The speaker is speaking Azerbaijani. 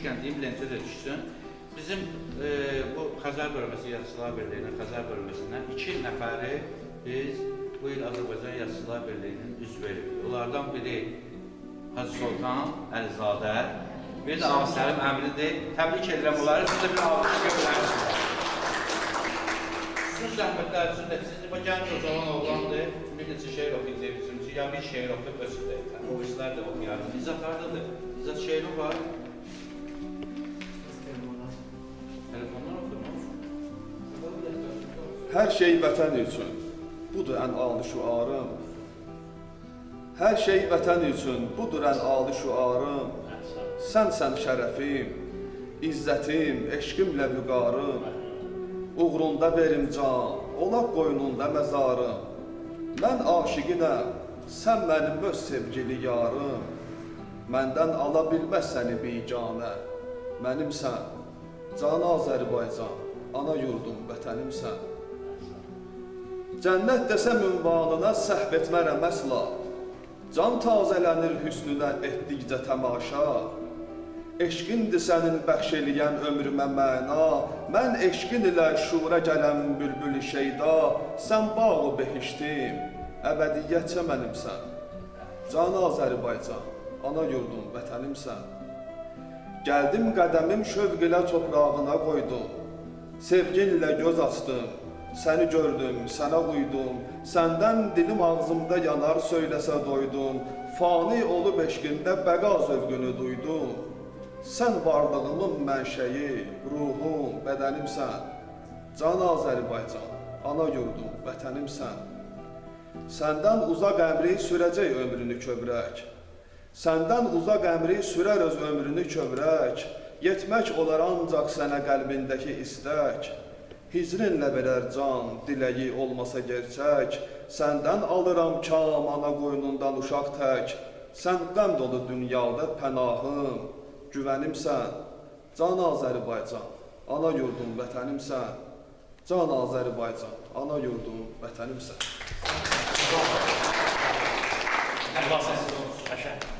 düşmüşkən deyim, lentə də düşsün. Bizim bu Xəzər bölməsi Yazıçılar Birliyinin Xəzər bölməsindən 2 nəfəri biz bu il Azərbaycan Yazıçılar Birliyinin üzvü edirik. Onlardan biri Hacı Soltan Əlizadə, bir də Ağasəlim Əmridir. Təbrik edirəm onları, siz də bir alqış göndərirsiniz. Sizin zəhmətlər üçün də siz gənc o zaman oğlandır, bir neçə şeir oxuyacaqsınız, ya bir şeir oxuyub özüdür. O işlər də oxuyardı. İzzat haradadır? İzzat şeiri var. Telefonlar oxuyur. Hər şey vətən üçün, budur ən ali şüarım. Hər şey vətən üçün, budur ən ali şüarım. Sənsən şərəfim, izzətim, eşqimlə vüqarım. Uğrunda verim can, olaq qoynunda məzarım. Mən aşiqinəm, sən mənim öz sevgili yarım. Məndən ala bilməz səni biganə, mənimsən, canı Azərbaycan, ana yurdum, vətənimsən. Cənnət desəm ünvanına səhv etmərəm əsla. Can tazələnir hüsnünə etdikcə təmaşa. Eşqindir sənin bəxş eləyən ömrümə məna. Mən eşqin ilə şura gələn bülbül-i şeyda. Sən bağ-ı behiştim, əbədiyyətcə mənimsən. Can Azərbaycan, ana yurdum, vətənimsən. Gəldim qədəmim şövq ilə toprağına qoydum. Sevginlə göz açdım, səni gördüm, sənə uydum. Səndən dilim ağzımda yanar, söyləsə doydum. Fani olub eşqində bəqa zövqünü duydum. Sən varlığımın mənşəyi, ruhum, bədənimsən. Can Azərbaycan, ana yurdum, vətənimsən. Səndən uzaq əmri sürəcək ömrünü kövrək. Səndən uzaq əmri sürər öz ömrünü kövrək. Yetmək olar ancaq sənə qəlbindəki istək. Hicrinlə verər can, diləyi olmasa gerçək. Səndən alıram kam, ana qoynundan uşaq tək. Sən qəm dolu dünyada pənahım, güvənimsən. Can Azərbaycan, ana yurdum, vətənimsən. Can Azərbaycan, ana yurdum, vətənimsən. Allah sizin olsun.